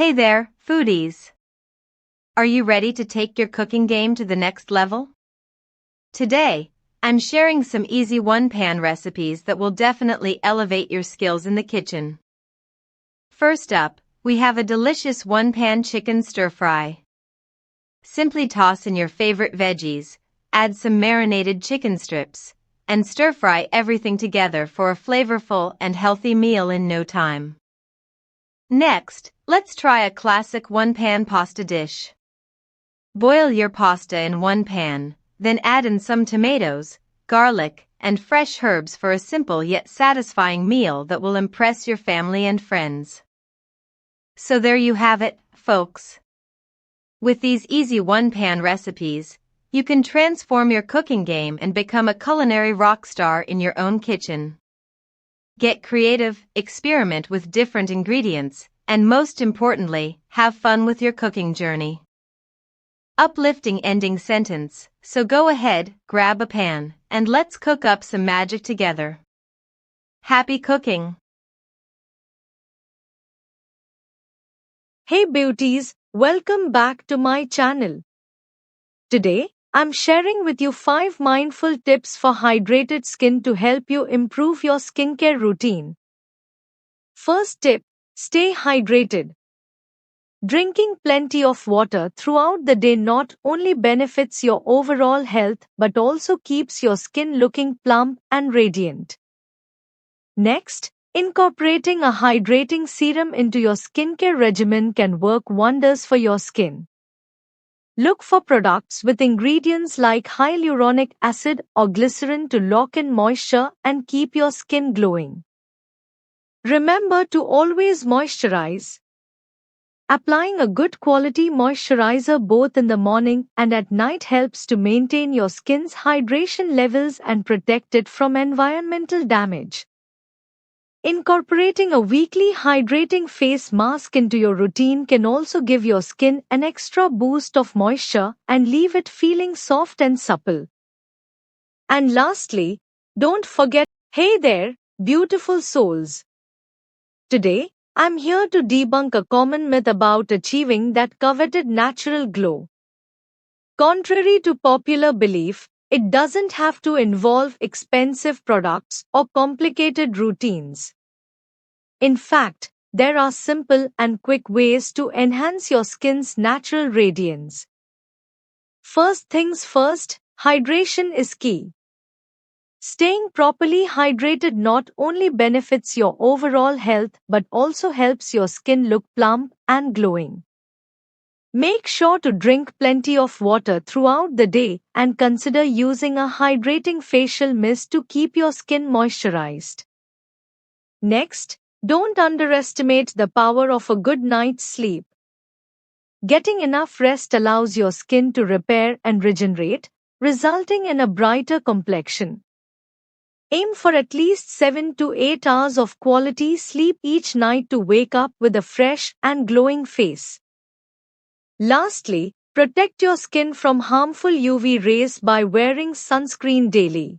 Hey there, foodies! Are you ready to take your cooking game to the next level? Today, I'm sharing some easy one-pan recipes that will definitely elevate your skills in the kitchen. First up, we have a delicious one-pan chicken stir-fry. Simply toss in your favorite veggies, add some marinated chicken strips, and stir-fry everything together for a flavorful and healthy meal in no time. Next, let's try a classic one-pan pasta dish. Boil your pasta in one pan, then add in some tomatoes, garlic, and fresh herbs for a simple yet satisfying meal that will impress your family and friends. So there you have it, folks. With these easy one-pan recipes, you can transform your cooking game and become a culinary rock star in your own kitchen. Get creative, experiment with different ingredients, and most importantly, have fun with your cooking journey. Uplifting ending sentence, so go ahead, grab a pan, and let's cook up some magic together. Happy cooking! Hey beauties, welcome back to my channel. Today, I'm sharing with you 5 mindful tips for hydrated skin to help you improve your skincare routine. First tip, stay hydrated. Drinking plenty of water throughout the day not only benefits your overall health but also keeps your skin looking plump and radiant. Next, incorporating a hydrating serum into your skincare regimen can work wonders for your skin. Look for products with ingredients like hyaluronic acid or glycerin to lock in moisture and keep your skin glowing. Remember to always moisturize. Applying a good quality moisturizer both in the morning and at night helps to maintain your skin's hydration levels and protect it from environmental damage. Incorporating a weekly hydrating face mask into your routine can also give your skin an extra boost of moisture and leave it feeling soft and supple. And lastly, don't forget, hey there, beautiful souls! Today, I'm here to debunk a common myth about achieving that coveted natural glow. Contrary to popular belief, it doesn't have to involve expensive products or complicated routines. In fact, there are simple and quick ways to enhance your skin's natural radiance. First things first, hydration is key. Staying properly hydrated not only benefits your overall health but also helps your skin look plump and glowing. Make sure to drink plenty of water throughout the day and consider using a hydrating facial mist to keep your skin moisturized. Next, don't underestimate the power of a good night's sleep. Getting enough rest allows your skin to repair and regenerate, resulting in a brighter complexion. Aim for at least 7 to 8 hours of quality sleep each night to wake up with a fresh and glowing face. Lastly, protect your skin from harmful UV rays by wearing sunscreen daily.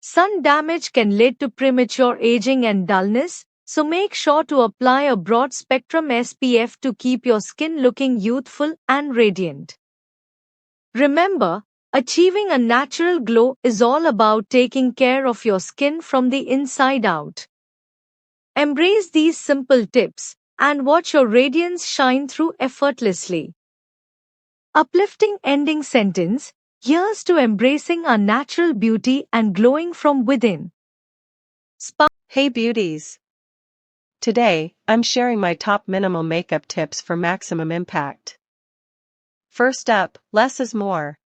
Sun damage can lead to premature aging and dullness, so make sure to apply a broad-spectrum SPF to keep your skin looking youthful and radiant. Remember, achieving a natural glow is all about taking care of your skin from the inside out. Embrace these simple tips and watch your radiance shine through effortlessly. Uplifting ending sentence, here's to embracing our natural beauty and glowing from within. Hey beauties! Today, I'm sharing my top minimal makeup tips for maximum impact. First up, less is more.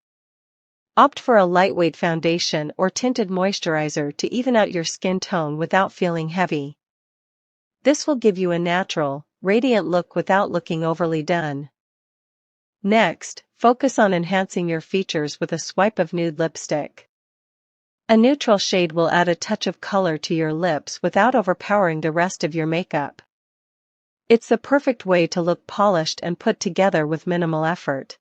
Opt for a lightweight foundation or tinted moisturizer to even out your skin tone without feeling heavy. This will give you a natural, radiant look without looking overly done. Next, focus on enhancing your features with a swipe of nude lipstick. A neutral shade will add a touch of color to your lips without overpowering the rest of your makeup. It's the perfect way to look polished and put together with minimal effort.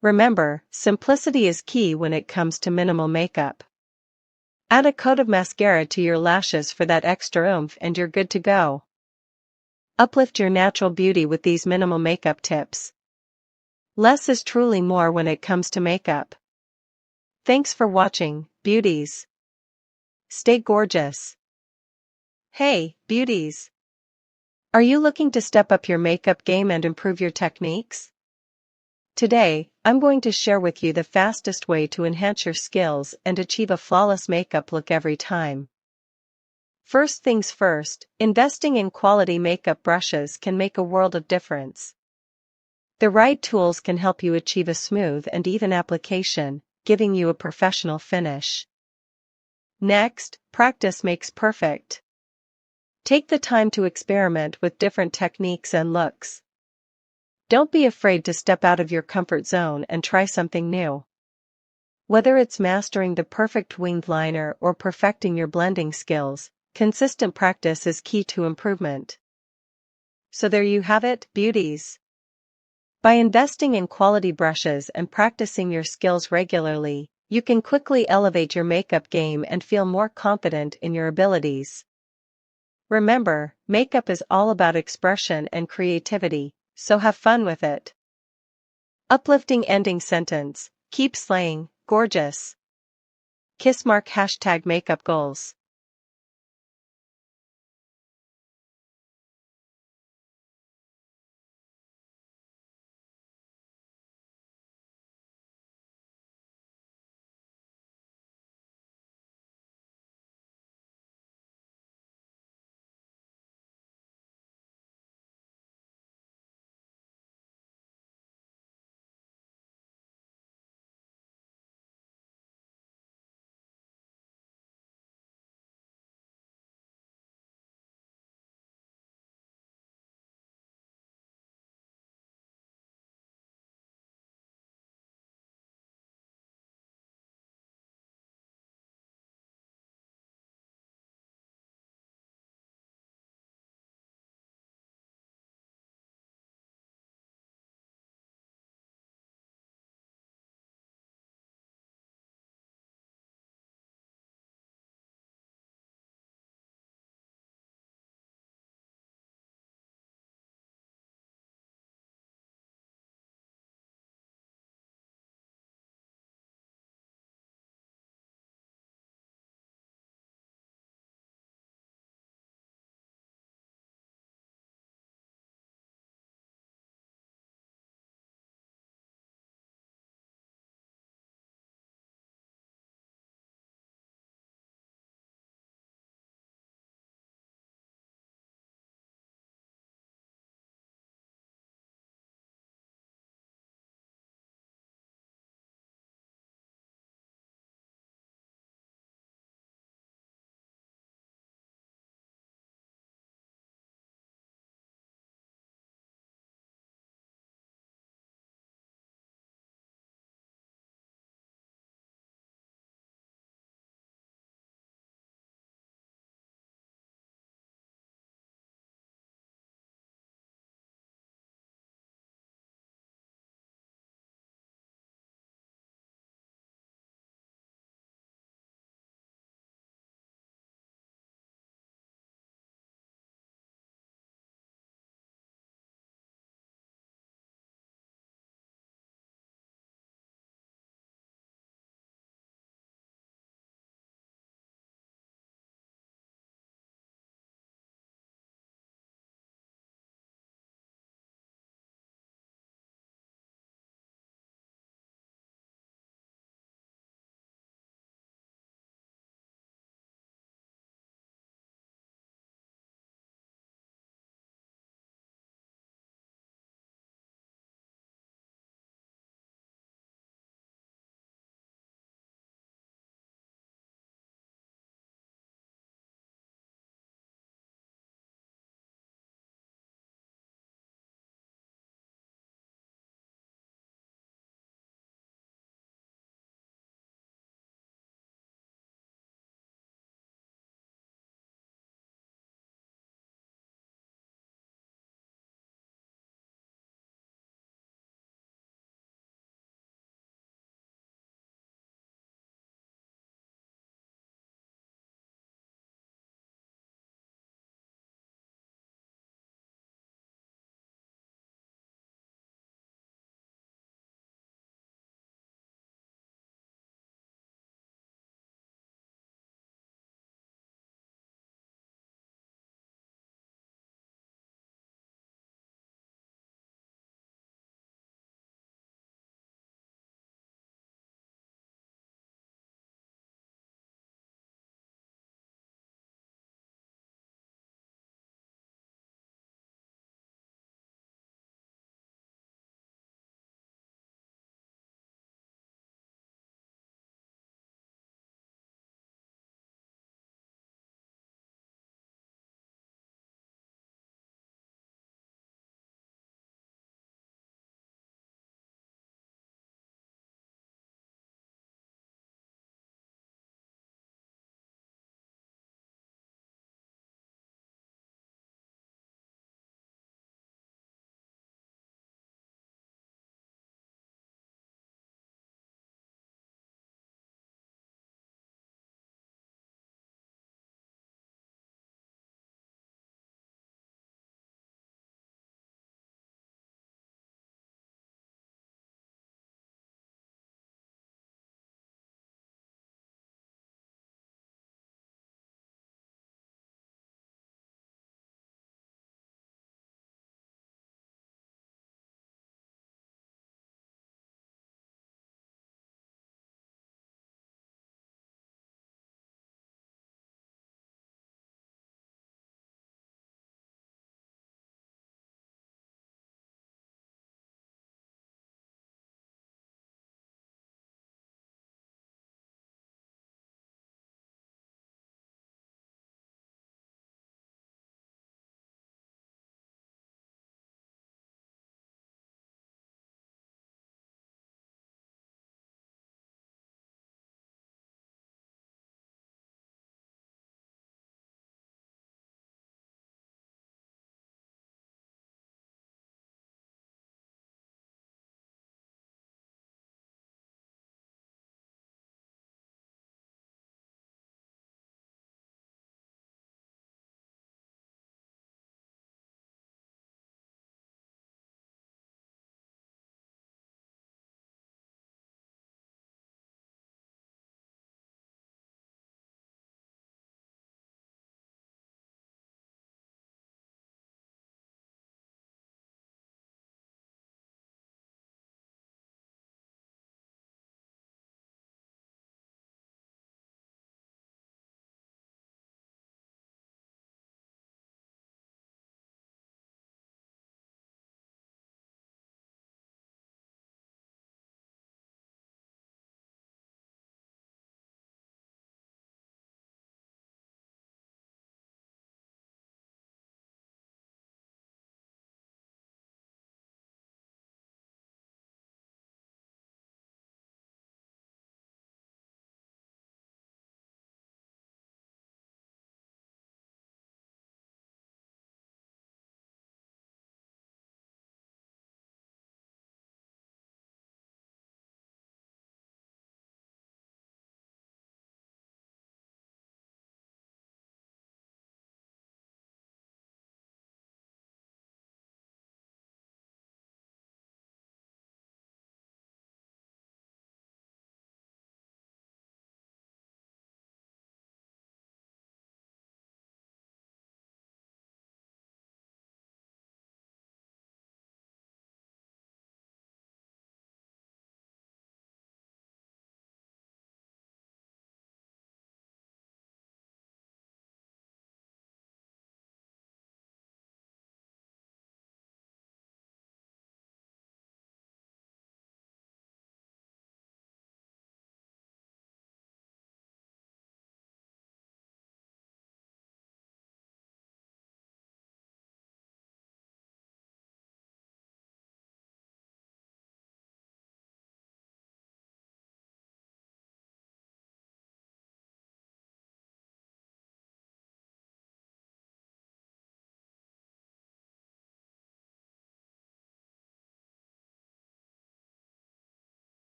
Remember, simplicity is key when it comes to minimal makeup. Add a coat of mascara to your lashes for that extra oomph and you're good to go. Uplift your natural beauty with these minimal makeup tips. Less is truly more when it comes to makeup. Thanks for watching, beauties. Stay gorgeous. Hey, beauties! Are you looking to step up your makeup game and improve your techniques? Today, I'm going to share with you the fastest way to enhance your skills and achieve a flawless makeup look every time. First things first, investing in quality makeup brushes can make a world of difference. The right tools can help you achieve a smooth and even application, giving you a professional finish. Next, practice makes perfect. Take the time to experiment with different techniques and looks. Don't be afraid to step out of your comfort zone and try something new. Whether it's mastering the perfect winged liner or perfecting your blending skills, consistent practice is key to improvement. So there you have it, beauties. By investing in quality brushes and practicing your skills regularly, you can quickly elevate your makeup game and feel more confident in your abilities. Remember, makeup is all about expression and creativity, so have fun with it. Uplifting ending sentence: keep slaying, gorgeous. Kiss mark #makeup goals.